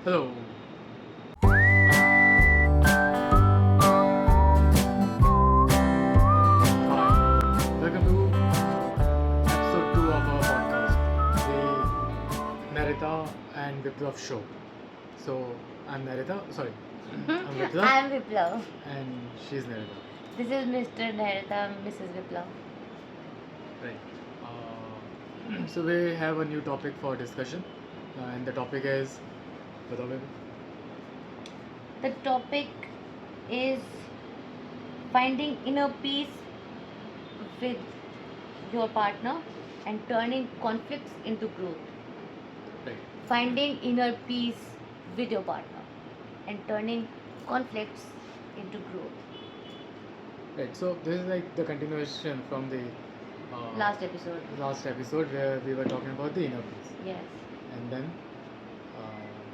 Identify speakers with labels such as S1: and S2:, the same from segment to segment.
S1: Hello. Hi. Welcome to episode 2 of our podcast, the Narita and Viplav show. So, I'm Narita, sorry, I'm Viplav,
S2: I'm Viplav.
S1: and she's Narita.
S2: This is Mr. Narita, Mrs. Viplav.
S1: Right. So, we have a new topic for discussion, and the topic is. बताओ baby.
S2: The topic is finding inner peace with your partner and turning conflicts into growth.
S1: Right.
S2: Finding inner peace with your partner and turning conflicts into growth.
S1: Right. So, this is like the continuation from the
S2: Last episode.
S1: last episode where we were talking about the inner peace.
S2: Yes.
S1: And then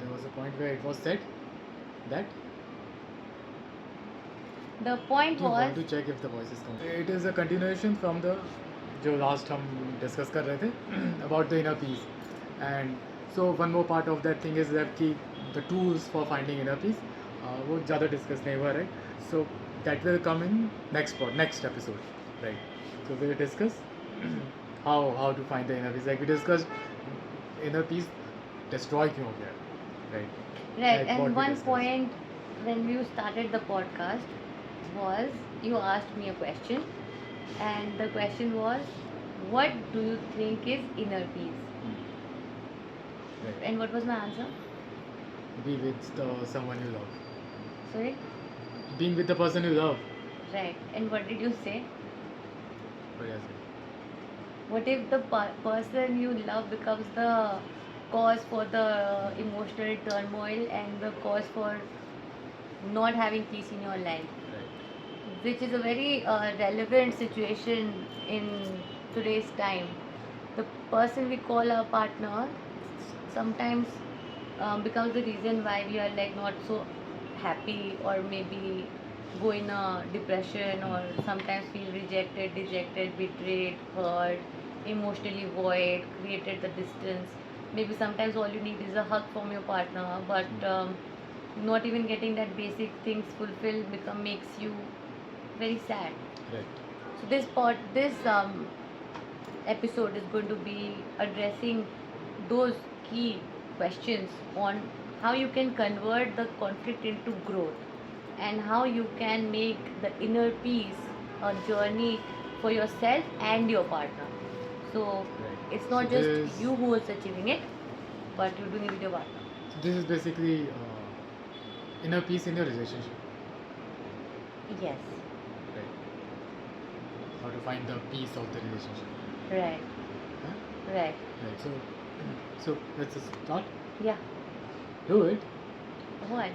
S1: there was a point where it was said that
S2: The point
S1: you want
S2: was
S1: to check if the voice is coming. It is a continuation from the जो last हम discuss कर रहे थे about the inner peace. And so one more part of that thing is that कि the tools for finding inner peace वो ज़्यादा discuss नहीं हुआ, right? So that will come in next episode, right? So we'll discuss how to find the inner peace. Like we discussed inner peace destroy क्यों हो गया, right?
S2: right.
S1: Like what
S2: And
S1: we
S2: one
S1: discussed.
S2: point when you started the podcast was you asked me a question, and the question was, what do you think is inner peace?
S1: Right.
S2: And what was my answer?
S1: Be with someone you love.
S2: Sorry.
S1: Being with the person you love.
S2: Right. And what did you say?
S1: What do you say?
S2: What if the person you love becomes the cause for the emotional turmoil and the cause for not having peace in your life?
S1: Right.
S2: Which is a very relevant situation in today's time. The person we call our partner sometimes becomes the reason why we are like not so happy, or maybe go in a depression, or sometimes feel rejected, dejected, betrayed, hurt, emotionally void, created the distance. Maybe sometimes all you need is a hug from your partner, but not even getting that basic things fulfilled makes you very sad.
S1: Right.
S2: So this episode is going to be addressing those key questions on how you can convert the conflict into growth, and how you can make the inner peace a journey for yourself and your partner. So
S1: Right.
S2: it's not
S1: So
S2: just
S1: this-
S2: you who is achieving it, but you're doing it with your partner.
S1: So this is basically inner peace in your relationship.
S2: Yes.
S1: Right. How to find the peace of the relationship.
S2: Right.
S1: Huh?
S2: Right.
S1: Right. So let's just start.
S2: Yeah.
S1: Do it.
S2: What?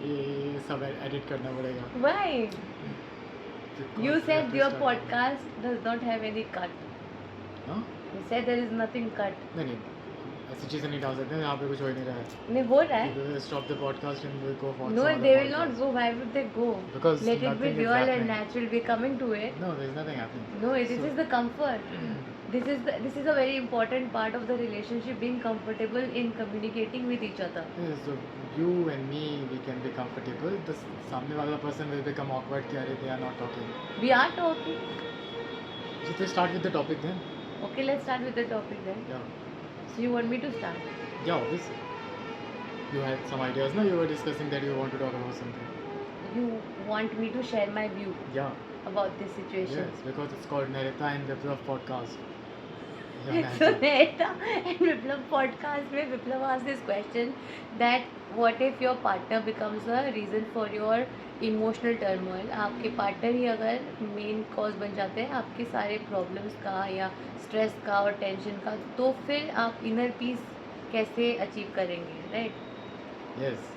S1: ये सब edit करना पड़ेगा.
S2: Why?
S1: Because
S2: You
S1: we have
S2: said
S1: to
S2: your
S1: start.
S2: podcast does not have any cut.
S1: हाँ?
S2: You said there is nothing cut.
S1: नहीं ऐसी चीज़ें नहीं डाल सकते. यहाँ पे कुछ हो ही नहीं रहा है.
S2: नहीं हो रहा है.
S1: We will stop the podcast and we'll go for
S2: No,
S1: some other
S2: they will not
S1: podcast.
S2: go. Why would they go?
S1: Because
S2: Let it be
S1: nothing is
S2: real and
S1: happening.
S2: natural. We're coming to it.
S1: No, there's nothing happening.
S2: No, this
S1: So-
S2: is the comfort. This is a very important part of the relationship, being comfortable in communicating with each other.
S1: Yes, so you and me, we can be comfortable. The सामने वाला person will become awkward कि अरे they are not talking.
S2: We are talking.
S1: So let's start with the topic then.
S2: Okay, let's start with the topic then.
S1: Yeah,
S2: So you want me to start?
S1: yeah, obviously. You had some ideas, no? You were discussing that you want to talk about something.
S2: You want me to share my view
S1: Yeah,
S2: about this situation?
S1: yes, because it's called Narita and Viplav podcast. Yeah,
S2: So
S1: Narita.
S2: Neta and Viplav podcast में Viplav asked this question that what if your partner becomes a reason for your emotional turmoil? आपके partner ही अगर main cause बन जाते हैं आपके सारे problems का या स्ट्रेस का और टेंशन का, तो फिर आप इनर पीस कैसे अचीव करेंगे, right?
S1: Yes.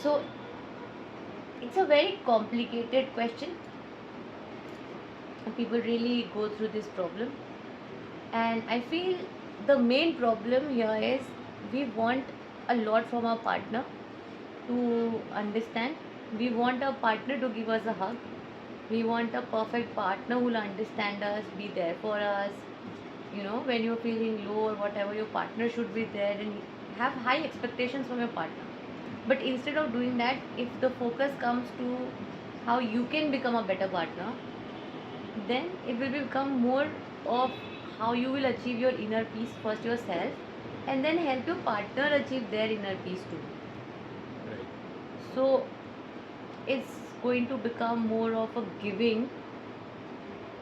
S2: So it's a very complicated question. People really go through this problem, and I feel the main problem here is we want a lot from our partner to understand. We want our partner to give us a hug. We want a perfect partner who will understand us, be there for us, when you're feeling low or whatever, your partner should be there and have high expectations from your partner. But instead of doing that, if the focus comes to how you can become a better partner, then it will become more of how you will achieve your inner peace first yourself, and then help your partner achieve their inner peace too.
S1: Right.
S2: So it's going to become more of a giving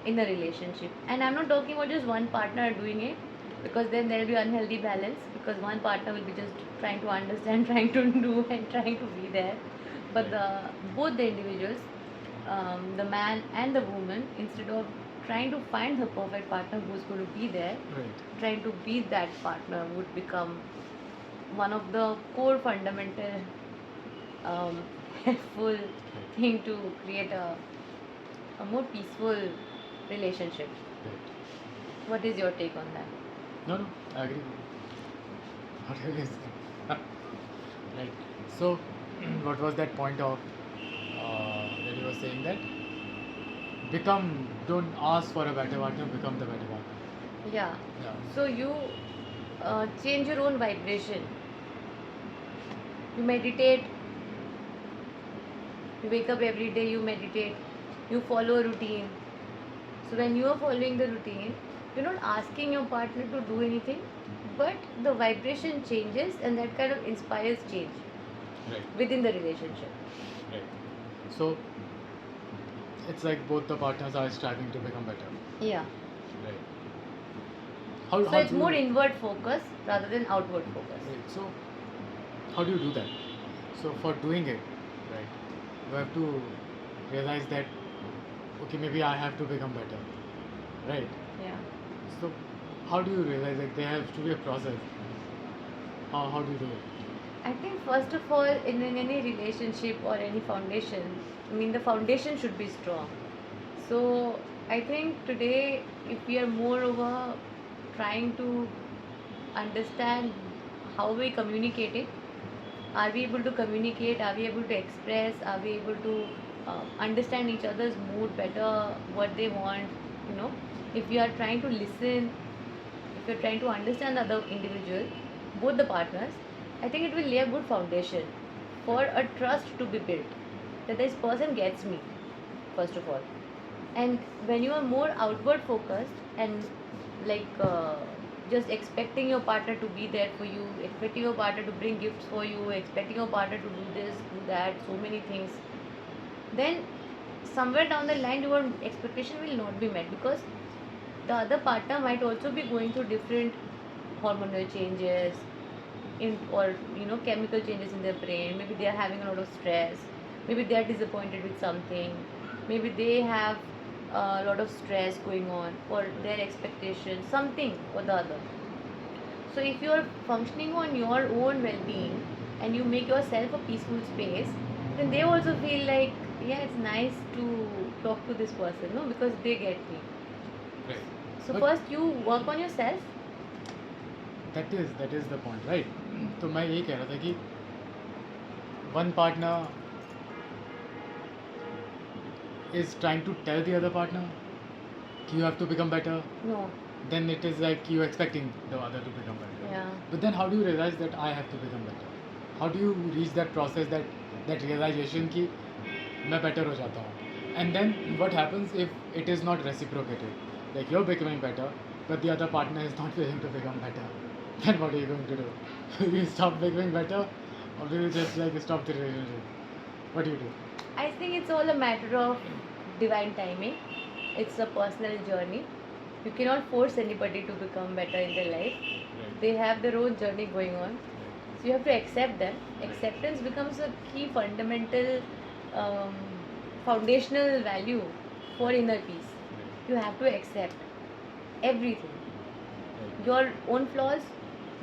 S2: in a relationship. And I'm not talking about just one partner doing it, because then there will be unhealthy balance, because one partner will be just trying to understand, trying to do, and trying to be there. But both the individuals, the man and the woman, instead of trying to find the perfect partner who's going to be there,
S1: Right.
S2: trying to be that partner would become one of the core fundamental helpful thing to create a more peaceful relationship.
S1: Right.
S2: What is your take on that?
S1: No, no, I agree. Whatever is. Right. So, what was that point of that you were saying that don't ask for a better partner, become the better partner.
S2: Yeah.
S1: Yeah.
S2: So you change your own vibration. You meditate. You wake up every day. You meditate. You follow a routine. So when you are following the routine, you're not asking your partner to do anything, but the vibration changes, and that kind of inspires change
S1: Right.
S2: within the relationship.
S1: Right. So, it's like both the partners are striving to become better.
S2: Yeah.
S1: Right.
S2: So it's
S1: do
S2: more
S1: you,
S2: inward focus rather than outward focus.
S1: Right. So, how do you do that? So, for doing it, right, you have to realize that, okay, maybe I have to become better. Right.
S2: Yeah.
S1: So, how do you realize that there has to be a process? How do you do it?
S2: I think first of all, in any relationship or any foundation, I mean, the foundation should be strong. So I think today, if we are more over trying to understand how we communicate it, are we able to communicate? Are we able to express? Are we able to understand each other's mood better? What they want? You know, if we are trying to listen, if you're trying to understand the other individual, both the partners, I think it will lay a good foundation for a trust to be built. That this person gets me, first of all. And when you are more outward focused and like just expecting your partner to be there for you, expecting your partner to bring gifts for you, expecting your partner to do this, do that, so many things, then somewhere down the line your expectation will not be met, because the other partner might also be going through different hormonal changes in, or chemical changes in their brain. Maybe they are having a lot of stress, maybe they are disappointed with something, maybe they have a lot of stress going on, or their expectations, something or the other. So if you are functioning on your own well-being and you make yourself a peaceful space, then they also feel like, yeah, it's nice to talk to this person, no, because they get me.
S1: Right.
S2: So
S1: But
S2: first you work on yourself.
S1: that is the point, right? तो मैं ये कह रहा था कि one partner is trying to tell the other partner you have to become better,
S2: No.
S1: then it is like you expecting the other to become better.
S2: Yeah.
S1: But then how do you realize that I have to become better? How do you reach that process, that realization कि मैं better हो जाता हूँ? And then what happens if it is not reciprocated? Like you're becoming better, but the other partner is not willing to become better. Then what are you going to do? Will you stop becoming better, or will you just like stop the relationship? What do you do?
S2: I think it's all a matter of divine timing. It's a personal journey. You cannot force anybody to become better in their life.
S1: Right.
S2: They have their own journey going on. So you have to accept them.
S1: Right.
S2: Acceptance becomes a key fundamental um, foundational value for inner peace.
S1: Right.
S2: You have to accept everything.
S1: Right.
S2: Your own flaws,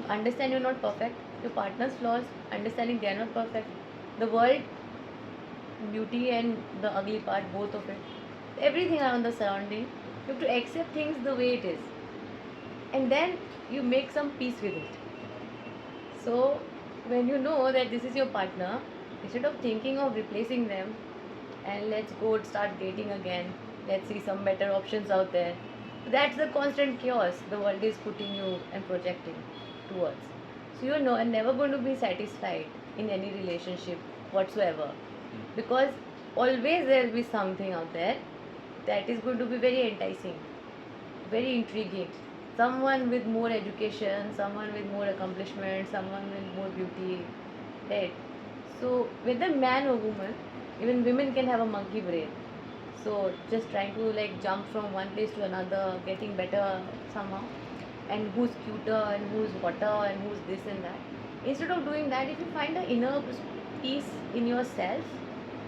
S2: understand you're not perfect. Your partner's flaws, understanding they're not perfect. The world, beauty and the ugly part, both of it. Everything around the surrounding, you have to accept things the way it is. And then you make some peace with it. So when you know that this is your partner, instead of thinking of replacing them and let's go start dating again, let's see some better options out there, That's the constant chaos the world is putting you and projecting towards. So you're never going to be satisfied in any relationship whatsoever, because always there will be something out there that is going to be very enticing, very intriguing. Someone with more education, someone with more accomplishment, someone with more beauty, right? So whether man or woman, even women can have a monkey brain. So just trying to like jump from one place to another, getting better somehow, and who's cuter and who's hotter and who's this and that. Instead of doing that, if you find an inner peace in yourself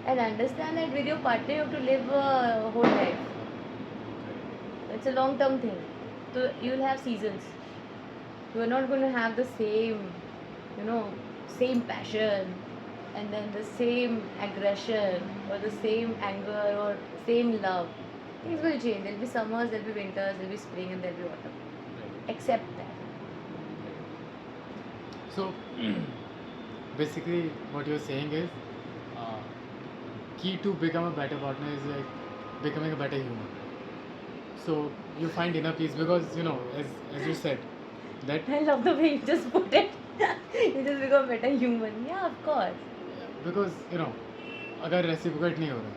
S2: and understand that with your partner you have to live a whole life. It's a long term thing. So you'll have seasons. You are not going to have the same, same passion and then the same aggression or the same anger or same love. Things will change. There'll be summers, there'll be winters, there'll be spring, and there'll be autumn. Accept that.
S1: So basically, what you're saying is, key to become a better partner is like becoming a better human. So you find inner peace because as you said, that
S2: I love the way you just put it. You just become a better human. Yeah, of course.
S1: because अगर reciprocate नहीं हो रहा,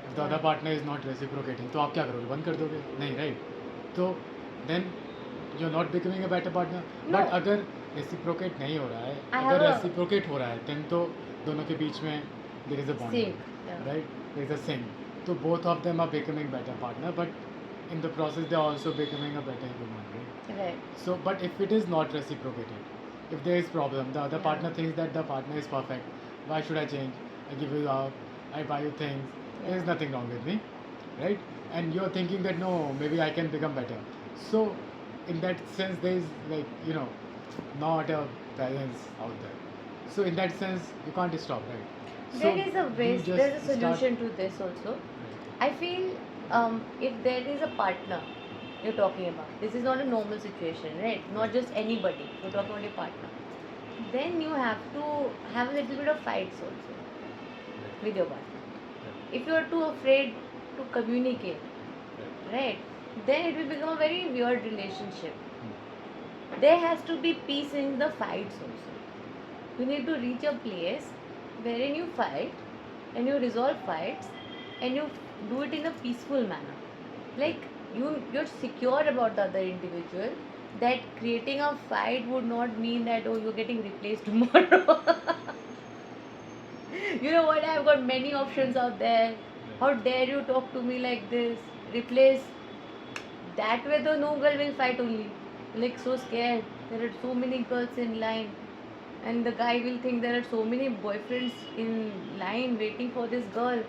S1: if the other
S2: Yeah.
S1: partner is not reciprocating, तो आप क्या करोगे, बंद कर दोगे नहीं, राइट? तो then you're not becoming a better partner.
S2: No.
S1: But अगर रेसिप्रोकेट नहीं हो रहा है,
S2: I
S1: अगर
S2: have a-
S1: रेसिप्रोकेट हो रहा है, then तो दोनों के बीच में there is a bond,
S2: Sync. Yeah.
S1: right? There is a sync. So both of them are becoming better partner, but in the process they are also becoming a better human, right?
S2: Right.
S1: So, but if it is not reciprocated, if there is problem, the other
S2: Yeah.
S1: partner thinks that the partner is perfect. Why should I change? I give you out, I buy you things. There is
S2: Yeah.
S1: nothing wrong with me, right? And you're thinking that no, maybe I can become better. So, in that sense, there is not a balance out there. So, in that sense, you can't stop, right? So
S2: There is a way,
S1: you just
S2: there's a
S1: start-
S2: solution to this also. I feel if there is a partner you're talking about, this is not a normal situation, right? Not just anybody, you're talking about a partner. Then you have to have a little bit of fights also with your partner. If you're too afraid to communicate, right, then it will become a very weird relationship. There has to be peace in the fights also. You need to reach a place wherein you fight and you resolve fights and you do it in a peaceful manner. Like you're secure about the other individual, that creating a fight would not mean that you're getting replaced tomorrow. You know what, I've got many options out there. How dare you talk to me like this? Replace. That way though, no girl will fight only. Like so scared. There are so many girls in line. And the guy will think there are so many boyfriends in line waiting for this girl.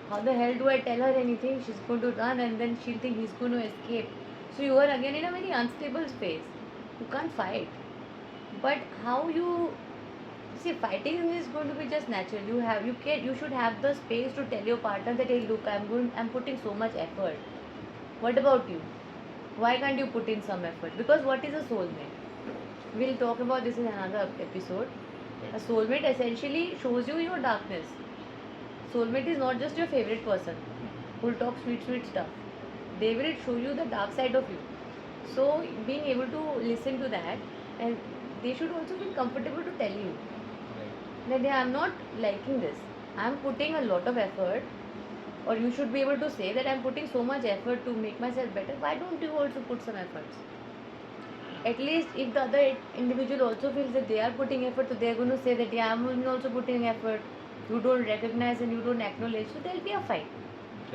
S2: How the hell do I tell her anything? She's going to run and then she'll think he's going to escape. So you are again in a very unstable space. You can't fight. But how you see, fighting is going to be just natural. You should have the space to tell your partner that, hey, look, I'm putting so much effort. What about you? Why can't you put in some effort? Because what is a soulmate? We'll talk about this in another episode. A soulmate essentially shows you your darkness. Soulmate is not just your favorite person who will talk sweet, sweet stuff. They will show you the dark side of you. So being able to listen to that, and they should also feel comfortable to tell you that, yeah, I'm not liking this. I'm putting a lot of effort, or you should be able to say that I'm putting so much effort to make myself better. Why don't you also put some efforts? At least if the other individual also feels that they are putting effort, so they are going to say that, yeah, I'm also putting effort. You don't recognize and you don't acknowledge, so there'll be a fight.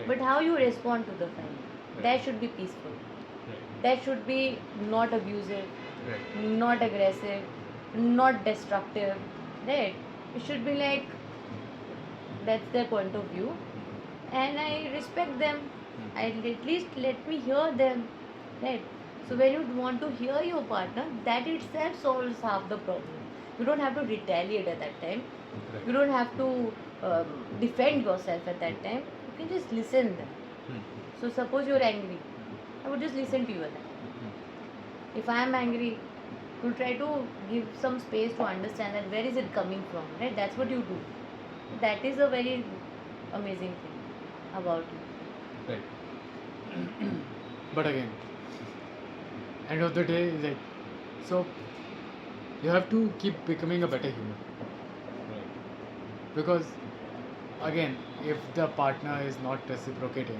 S2: But how you respond to the fight, that should be peaceful. That should be not abusive, not aggressive, not destructive. Right? It should be like, that's their point of view, and I respect them. At least let me hear them. Right? So when you want to hear your partner, that itself solves half the problem. You don't have to retaliate at that time. You don't have to defend yourself at that time. You can just listen them. So suppose you're angry, I would just listen to you at that. If I am angry, you try to give some space to understand that where is it coming from, right? That's what you do. That is a very amazing thing about you.
S1: Right. But again, end of the day, like, so you have to keep becoming a better human, because again, if the partner is not reciprocating,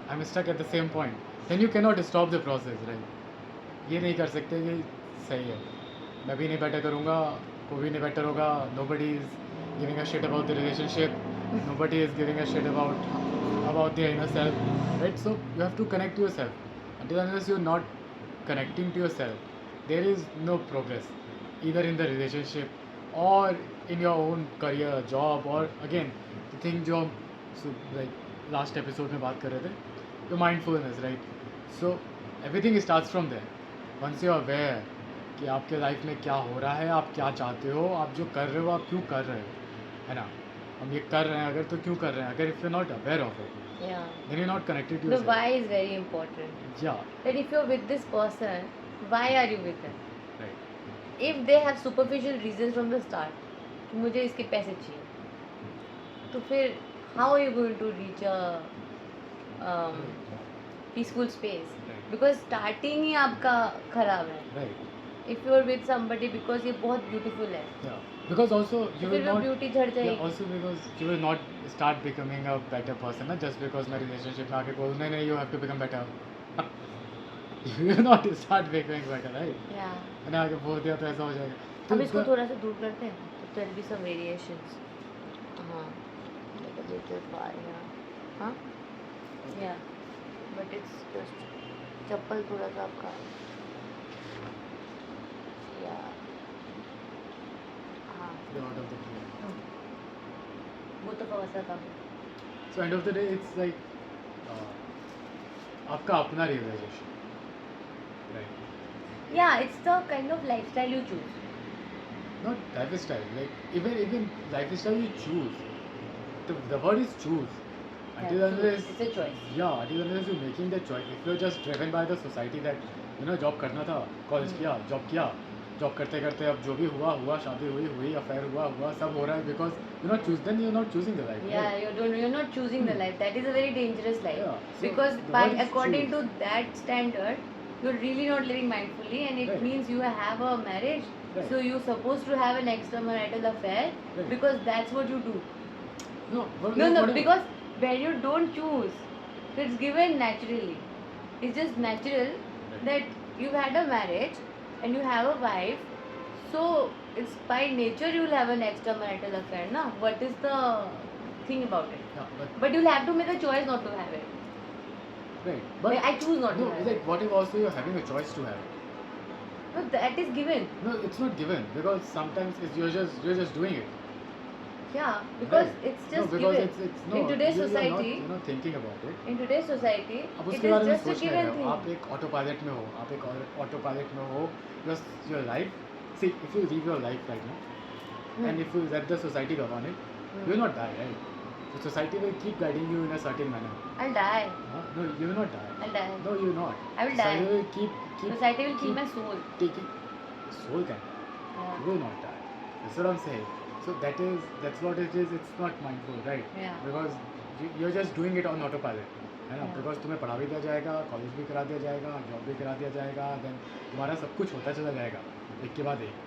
S1: I'm stuck at the same point, then you cannot stop the process, right? ये नहीं कर सकते कि सही है, मैं भी नहीं बेटर करूँगा, कोई भी नहीं बेटर होगा, nobody is giving a shit about the relationship, nobody is giving a shit about the inner self, right? So you have to connect to yourself. Until unless you're not connecting to yourself, there is no progress, either in the relationship or in your own career, job, or again the thing जो हम like last episode में बात कर रहे थे, the mindfulness, right? So everything starts from there. Once you are aware कि आपके life में क्या हो रहा है, आप क्या चाहते हो, आप जो कर रहे हो, आप क्यों कर रहे हो, है ना? हम ये कर रहे हैं अगर, तो क्यों कर रहे हैं अगर? If you're not aware of it,
S2: Yeah.
S1: then you're not connected to
S2: The
S1: yourself.
S2: why is very important.
S1: Yeah,
S2: That if you're with this person, why are you with them?
S1: right.
S2: If they have superficial reasons from the start कि मुझे इसके पैसे चाहिए, तो फिर how are you going to reach a peaceful space?
S1: Right.
S2: Because starting ही आपका खराब है.
S1: Right.
S2: If you're with somebody because ये बहुत beautiful है,
S1: Yeah. Because also you
S2: तो
S1: will
S2: फिर वो
S1: not.
S2: beauty झड़
S1: Yeah,
S2: जाएगी.
S1: also because you will not start becoming a better person, ना? Just because मैं relationship में आके बोल नहीं नहीं, you have to become better. You will not start becoming better, right?
S2: Yeah.
S1: मैंने आके बोल दिया तो ऐसा हो जाएगा. तो
S2: हम इसको
S1: the-
S2: थोड़ा सा दूर करते हैं, तो there will be some variations. हाँ, like a little far, yeah. हाँ? Yeah. But it's just चप्पल थोड़ा सा आपका. Yeah. हाँ.
S1: You're out of the play.
S2: वो तो कौन सा काम?
S1: So end of the day, it's like आपका अपना realization, right?
S2: Yeah, it's the kind of lifestyle you choose.
S1: Not lifestyle. Like even lifestyle you choose. The word is choose. Until
S2: Yeah,
S1: unless
S2: it's a choice.
S1: yeah, until unless you're making that choice. If you're just driven by the society that job करना था, college किया, job करते करते अब जो भी हुआ, शादी हुई, affair हुआ, सब हो रहा है because then you're not choosing the life.
S2: Yeah,
S1: right?
S2: you're not choosing the life. That is a very dangerous life.
S1: Yeah, so
S2: Because
S1: the
S2: by
S1: word is
S2: according
S1: choose.
S2: to that standard, you're really not living mindfully, and it
S1: Right.
S2: means you have a marriage.
S1: Right.
S2: So you're supposed to have an extramarital affair
S1: Right.
S2: because that's what you do.
S1: No, but
S2: No,
S1: whatever.
S2: because when you don't choose, it's given naturally. It's just natural that you've had a marriage and you have a wife. So it's by nature you'll have an extramarital affair, na? What is the thing about it?
S1: Yeah,
S2: But you'll have to make a choice not to have it.
S1: right. But
S2: Like, I choose not to
S1: no,
S2: have
S1: like
S2: it.
S1: what if also you're having a choice to have it?
S2: No, that is given.
S1: No, it's not given because sometimes you're just doing it.
S2: Yeah, because
S1: Right.
S2: it's
S1: No,
S2: just
S1: because
S2: given.
S1: it's no.
S2: In today's
S1: you're
S2: society,
S1: you're not thinking about it.
S2: in today's society,
S1: आप
S2: it
S1: उसके
S2: is
S1: बारे में
S2: just a
S1: सोच नहीं रहे
S2: given
S1: हो. आप
S2: thing.
S1: एक ऑटो पायलट में हो. आप एक ऑटो पायलट में हो. Just your life. See, if you live your life right now, and if you let the society govern it, you will not die, right? The society will keep guiding you in a certain manner.
S2: I'll die.
S1: No, you will not die.
S2: I'll die.
S1: No, you will not.
S2: I will
S1: Society
S2: die.
S1: will keep
S2: Society will kill my soul.
S1: taking. Soul can.
S2: Yeah.
S1: You will not die. That's what I'm saying. So that's what it is. It's not mindful, right?
S2: Yeah.
S1: Because you're just doing it on autopilot, है ना?
S2: Yeah.
S1: Because तुम्हें पढ़ा भी दिया जाएगा, college भी करा दिया जाएगा, जॉब भी करा दिया जाएगा, then तुम्हारा सब कुछ होता चला जाएगा एक के बाद एक,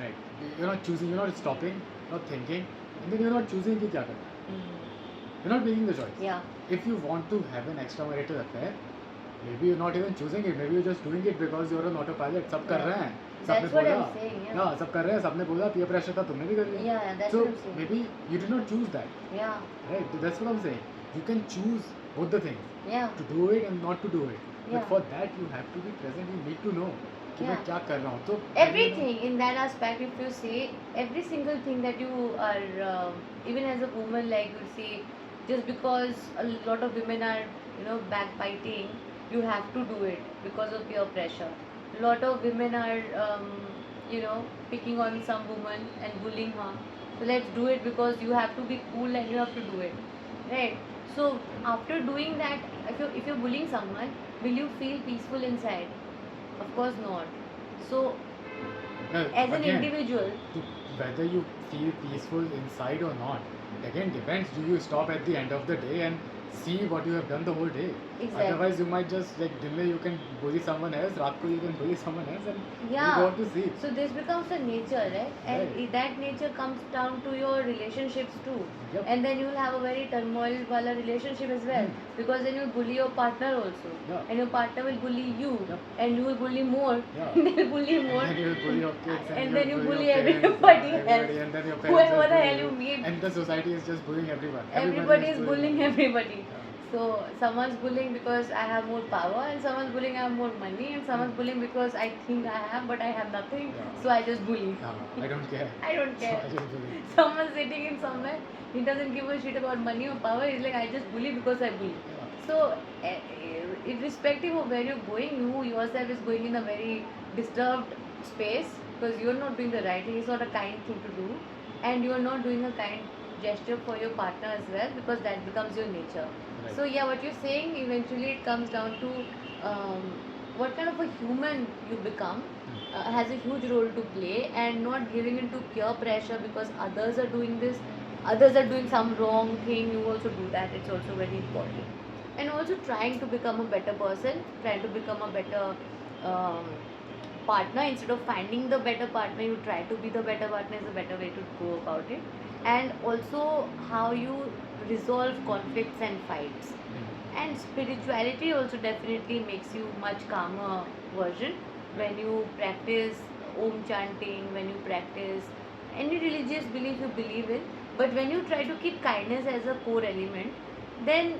S1: right? You're not choosing, you're not stopping, not thinking, and then you're not choosing कि क्या करना है.
S2: Mhm.
S1: You're not making the choice.
S2: Yeah.
S1: If you want to have an extramarital affair, maybe you're not even choosing it. Maybe you're just doing it because you're on autopilot. सब कर
S2: Yeah.
S1: रहे हैं. सबने
S2: That's what
S1: बोला.
S2: I'm saying. Yeah.
S1: हाँ, सब कर रहे हैं. सबने बोला. Peer pressure था, तुमने भी कर लिया.
S2: Yeah, that's
S1: So
S2: what I'm saying.
S1: maybe you did not choose that.
S2: Yeah.
S1: Right? That's what I'm saying. You can choose both the things,
S2: Yeah.
S1: to do it and not to do it.
S2: Yeah.
S1: But for that you have to be present. You need to know कि मैं
S2: Yeah.
S1: क्या कर रहा हूँ. तो
S2: Everything in that aspect, if you say every single thing that you are, even as a woman, like you say, just because a lot of women are, backbiting, you have to do it because of peer pressure. A lot of women are, picking on some woman and bullying her. So let's do it because you have to be cool and you have to do it, right? So after doing that, if you're bullying someone, will you feel peaceful inside? Of course not. So
S1: Well,
S2: as an
S1: again,
S2: individual,
S1: whether you feel peaceful inside or not, again depends. Do you stop at the end of the day and see what you have done the whole day.
S2: Exactly.
S1: Otherwise, you might just like दिन में you can bully someone else, रात को you can bully someone else, and you
S2: Yeah.
S1: go to sleep.
S2: So this becomes a nature, right? And
S1: Right.
S2: that nature comes down to your relationships too.
S1: Yep.
S2: And then you'll have a very turmoil wala relationship as well. Because then you'll bully your partner also.
S1: Yeah.
S2: And your partner will bully you.
S1: Yep.
S2: And you will bully more.
S1: Yeah.
S2: And they'll bully more.
S1: And then you bully your kids,
S2: And then you
S1: your
S2: bully
S1: parents,
S2: everybody else.
S1: and then your parents
S2: Whoever
S1: will
S2: the
S1: bully
S2: hell you meet.
S1: and the society is just bullying everyone.
S2: Everybody is bullying everybody.
S1: Yeah.
S2: So someone's bullying because I have more power, and someone's bullying I have more money, and someone's bullying because I think I have but I have nothing.
S1: Yeah.
S2: So I just bully.
S1: I don't care.
S2: I don't
S1: So
S2: care.
S1: I just bully.
S2: Someone's sitting in somewhere, he doesn't give a shit about money or power. He's like, I just bully because I bully.
S1: Yeah.
S2: So, irrespective of where you're going, you yourself is going in a very disturbed space because you're not doing the right thing. It's not a kind thing to do, and you're not doing a kind gesture for your partner as well because that becomes your nature.
S1: Right.
S2: So, yeah, what you're saying eventually it comes down to what kind of a human you become. Has a huge role to play, and not giving into peer pressure because others are doing this, others are doing some wrong thing, you also do that. It's also very important. And also trying to become a better person, trying to become a better um, partner. Instead of finding the better partner, you try to be the better partner is a better way to go about it. And also how you resolve conflicts and fights. And spirituality also definitely makes you much calmer version when you practice om chanting, when you practice any religious belief you believe in. But when you try to keep kindness as a core element, then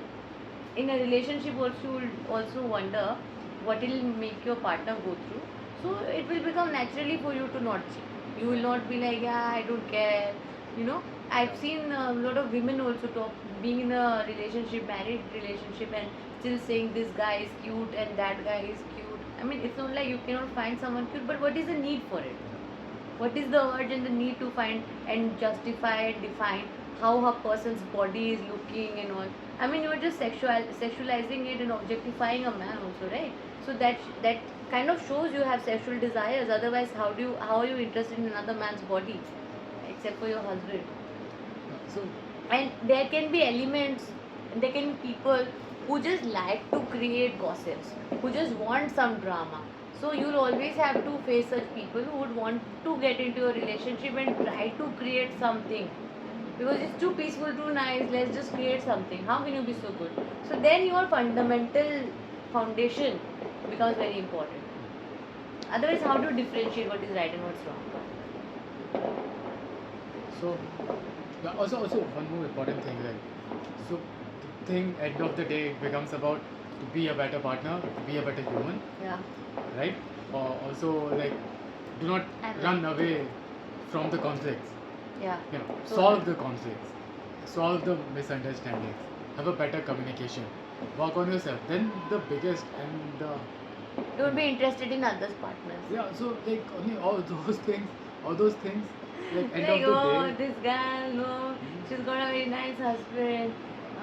S2: in a relationship also you will also wonder what will make your partner go through. So it will become naturally for you to not cheat. You will not be like, yeah, I don't care. You know, I've seen a lot of women also talk, being in a relationship, married relationship, and still saying this guy is cute and that guy is cute. I mean, it's not like you cannot find someone cute, but what is the need for it? What is the urge and the need to find and justify and define how a person's body is looking and all? I mean, you're just sexualizing it and objectifying a man also, right? So that kind of shows you have sexual desires. Otherwise, how are you interested in another man's body, except for your husband?
S1: So
S2: And there can be elements, there can be people who just like to create gossips, who just want some drama. So you'll always have to face such people who would want to get into a relationship and try to create something. Because it's too peaceful, too nice, let's just create something. How can you be so good? So then your fundamental foundation becomes very important. Otherwise, how to differentiate what is right and what's wrong?
S1: So, yeah, also one more important thing, like, so the thing end of the day becomes about to be a better partner, to be a better human,
S2: Yeah.
S1: right? Or also like, do not
S2: And-
S1: run away from the conflicts.
S2: Yeah.
S1: You know,
S2: So-
S1: solve the conflicts, solve the misunderstandings, have a better communication, work on yourself. Then the biggest and the
S2: Don't be interested in others' partners.
S1: yeah, so like only all those things, like end
S2: Like,
S1: of the
S2: oh,
S1: day.
S2: this girl, no, she's got a very nice husband.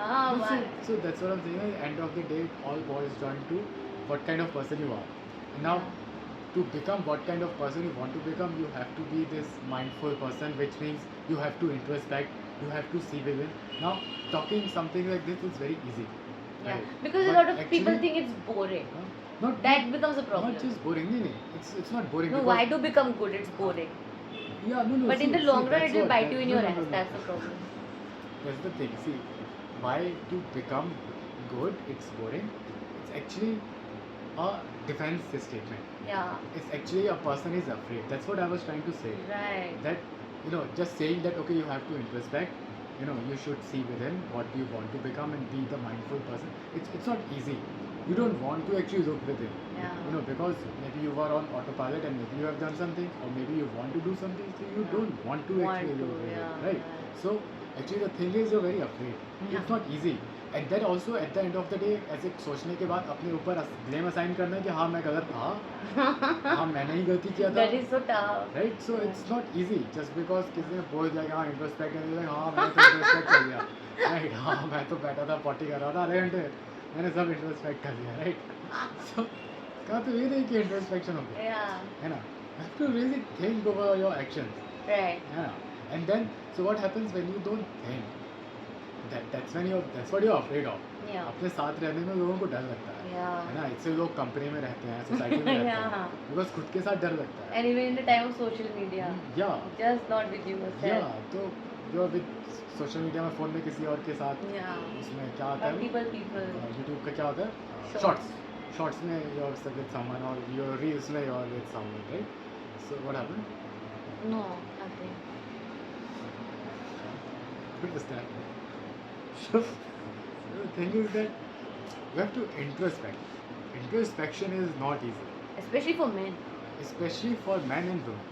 S2: Ah,
S1: No,
S2: why?
S1: so that's what I'm saying. End of the day, it all boils down to what kind of person you are. And now, to become what kind of person you want to become, you have to be this mindful person, which means you have to introspect, you have to see within. Now, talking something like this is very easy.
S2: Yeah.
S1: right?
S2: Because a
S1: But
S2: lot of people
S1: actually-
S2: think it's boring.
S1: Not
S2: That becomes a problem.
S1: Not just boring, no. It's not boring.
S2: No,
S1: because,
S2: why do become good? It's boring.
S1: Yeah, no.
S2: But in
S1: see-
S2: the long
S1: see,
S2: run,
S1: that's
S2: it will
S1: what-
S2: bite you in your
S1: no,
S2: ass.
S1: no.
S2: That's the problem.
S1: That's the thing. See, why to become good? It's boring. It's actually a defense statement.
S2: Yeah.
S1: It's actually a person is afraid. That's what I was trying to say.
S2: Right.
S1: That just saying that okay, you have to introspect. You should see within what you want to become and be the mindful person. It's not easy. You don't want to actually look within.
S2: Yeah.
S1: Because maybe you were on autopilot and maybe you have done something, or maybe you want to do something, so you
S2: Yeah.
S1: don't want to
S2: Want
S1: actually
S2: to,
S1: look within,
S2: yeah,
S1: right?
S2: right.
S1: So actually the thing is you're very afraid.
S2: Yeah.
S1: It's not easy. And then also at the end of the day, ऐसे सोचने के बाद अपने ऊपर blame assign करना कि हाँ मैं गलत था, हाँ मैंने ही गलती किया था,
S2: That is so tough.
S1: right? So it's not easy just because किसी ने बोल दिया कि हाँ इंट्रोस्पेक्ट करने लगा, हाँ मैंने तो इंट्रोस्पेक्ट कर लिया, right? हाँ मैं तो बैठा था पॉटी कर रहा था आधे घंटे, मैंने सब इंट्रोस्पेक्ट कर लिया, right? So कहा तो ये नहीं कि इंट्रोस्पेक्शन हो गया,
S2: Yeah.
S1: है ना? You have to really think over your actions,
S2: Right.
S1: है ना? And then so what happens when you don't think? that's what you're afraid of.
S2: Yeah.
S1: अपने साथ रहने में लोगों को डर लगता है
S2: Yeah.
S1: ना, इससे लोग कंपनी में रहते हैं, सोसाइटी में रहते हैं,
S2: Yeah.
S1: बिकॉज खुद के साथ डर लगता है.
S2: And even in the time of social media,
S1: या
S2: just not with yourself.
S1: तो जो विद सोशल मीडिया में फ़ोन में किसी और के साथ,
S2: Yeah.
S1: उसमें क्या आता है,
S2: Multiple people.
S1: यूट्यूब का क्या होता है,
S2: Shorts.
S1: शॉर्ट्स में you're with someone or your reels में you're with someone, right? So what happened?
S2: No, nothing.
S1: What was that? So the thing is that you have to introspect. Introspection is not easy,
S2: Especially for men.
S1: especially for men and women.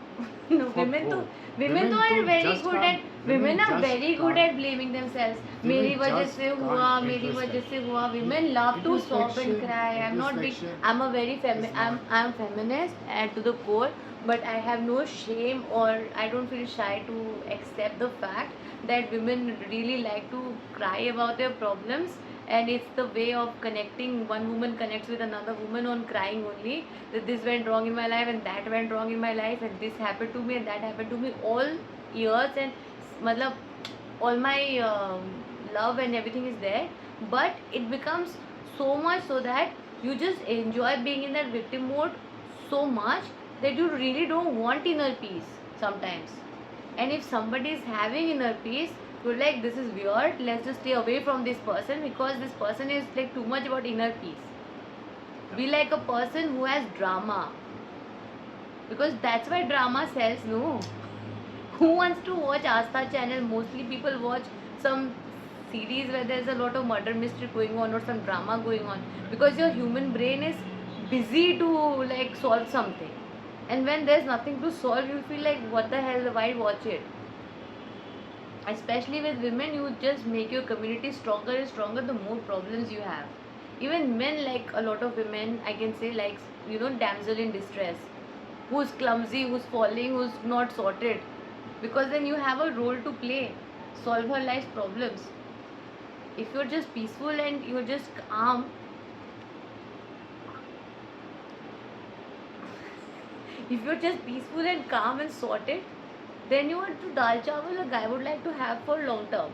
S2: No,
S1: For
S2: women तो
S1: both.
S2: women तो
S1: Women
S2: are
S1: तो
S2: very
S1: just
S2: good
S1: can't-
S2: at women
S1: women
S2: are
S1: just
S2: very good
S1: can't-
S2: at blaming themselves.
S1: Women
S2: मेरी वजह
S1: just
S2: से
S1: can't
S2: हुआ, मेरी
S1: introspect.
S2: वजह से हुआ. Women love to stop and
S1: Introspection-
S2: cry. I'm not big.
S1: introspection
S2: I'm a very
S1: is not-
S2: I'm feminist and to the core, but I have no shame or I don't feel shy to accept the fact that women really like to cry about their problems. And it's the way of connecting. One woman connects with another woman on crying only, that this went wrong in my life and that went wrong in my life and this happened to me and that happened to me all years, and matlab all my love and everything is there, but it becomes so much so that you just enjoy being in that victim mode so much that you really don't want inner peace sometimes. And if somebody is having inner peace, you're like, this is weird, let's just stay away from this person because this person is like too much about inner peace. Be like a person who has drama, because that's why drama sells, no? Who wants to watch Astha channel? Mostly people watch some series where there's a lot of murder mystery going on or some drama going on, because your human brain is busy to like solve something, and when there's nothing to solve you feel like what the hell, why watch it? Especially with women, you just make your community stronger and stronger the more problems you have. Even men, like a lot of women, I can say, like, you know, damsel in distress, who's clumsy, who's falling, who's not sorted, because then you have a role to play, solve her life's problems. If you're just peaceful and you're just calm, if you're just peaceful and calm and sorted, then you are to dal chawal a guy would like to have for long term,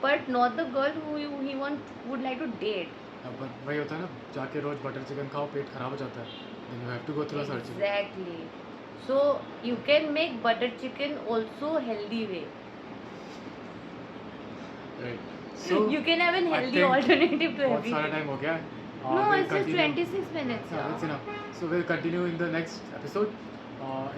S2: but not the girl who he would like to date.
S1: but वही होता है ना, जाके रोज butter chicken खाओ, पेट खराब हो जाता है, then you have to go through a surgery.
S2: Exactly. So you can make butter chicken also healthy way.
S1: Right. So
S2: You can have an
S1: I
S2: healthy
S1: think
S2: alternative to
S1: बहुत सारा
S2: everything.
S1: Time हो गया है.
S2: No,
S1: We'll
S2: it's just
S1: continue.
S2: 26 minutes.
S1: Yeah, that's enough. So we'll continue in the next episode.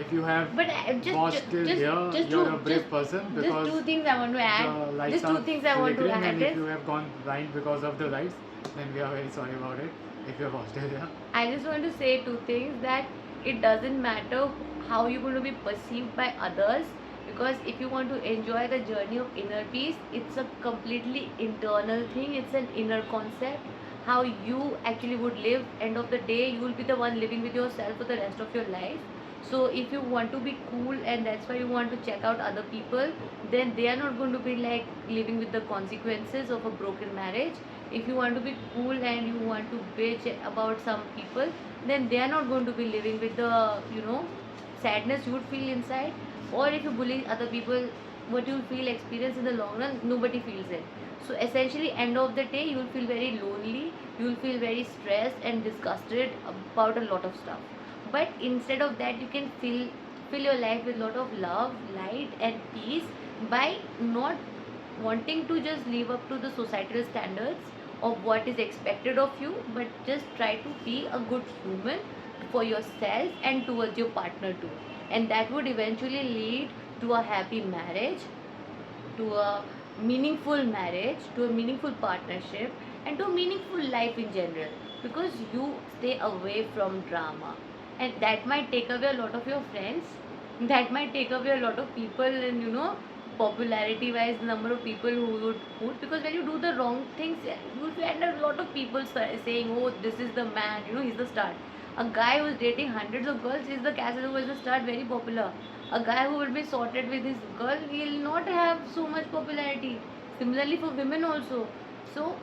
S1: If you have
S2: But
S1: watched till here, you're a brave person,
S2: just
S1: because
S2: two things I want to
S1: the
S2: add.
S1: lights
S2: Just two
S1: are
S2: things I want to
S1: flickering,
S2: add
S1: and if
S2: is,
S1: you have gone blind because of the lights, then we are very sorry about it. If you have watched it, yeah.
S2: I just want to say two things, that it doesn't matter how you're going to be perceived by others, because if you want to enjoy the journey of inner peace, it's a completely internal thing, it's an inner concept. How you actually would live, end of the day you will be the one living with yourself for the rest of your life. So if you want to be cool and that's why you want to check out other people, then they are not going to be like living with the consequences of a broken marriage. If you want to be cool and you want to bitch about some people, then they are not going to be living with the, you know, sadness you would feel inside. Or if you bully other people, what you'll feel experience in the long run, nobody feels it. So essentially, end of the day, you'll feel very lonely, you'll feel very stressed and disgusted about a lot of stuff. But instead of that, you can fill your life with a lot of love, light and peace, by not wanting to just live up to the societal standards of what is expected of you, but just try to be a good human for yourself and towards your partner too. And that would eventually lead to a happy marriage, to a meaningful marriage, to a meaningful partnership, and to a meaningful life in general, because you stay away from drama. And that might take away a lot of your friends, that might take away a lot of people, and you know, popularity wise, number of people who would put, because when you do the wrong things, you will find a lot of people saying, oh, this is the man, you know, he's the star. A guy who is dating hundreds of girls is the Casanova, is the star, very popular. A guy who will be sorted with his girl will not have so much popularity. Similarly for women also. So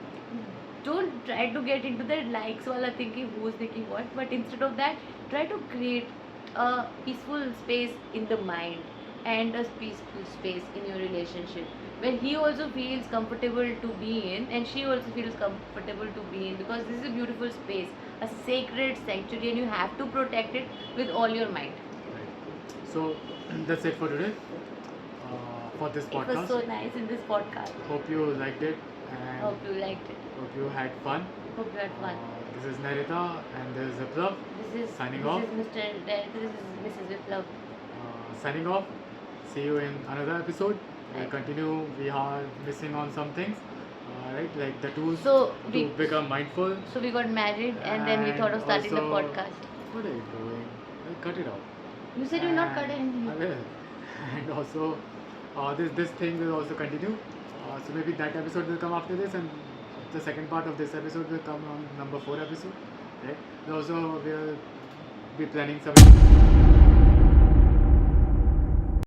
S2: don't try to get into that likes wala thinking who's thinking what, but instead of that, try to create a peaceful space in the mind, and a peaceful space in your relationship where he also feels comfortable to be in and she also feels comfortable to be in, because this is a beautiful space, a sacred sanctuary, and you have to protect it with all your might.
S1: Right. So that's it for today. For this
S2: It was
S1: podcast.
S2: so nice in this podcast.
S1: Hope you liked it and
S2: Hope you liked it.
S1: hope you had fun.
S2: Hope you had fun.
S1: This is Narita and this is Viplav.
S2: This is
S1: signing
S2: this
S1: off.
S2: is Mr. Derek. This is Mrs. Viplav.
S1: Signing off. See you in another episode. We'll
S2: Right.
S1: continue. We are missing on some things, right? Like the tools
S2: So
S1: to
S2: we
S1: become mindful.
S2: so we got married and then we thought of starting the
S1: also-
S2: podcast.
S1: What are you doing? Cut it out.
S2: You said you're not
S1: And-
S2: cutting
S1: I
S2: anything.
S1: will. And also, this thing will also continue. So maybe that episode will come after this, and the second part of this episode will come on number 4 episode. Right? And also, we'll be planning some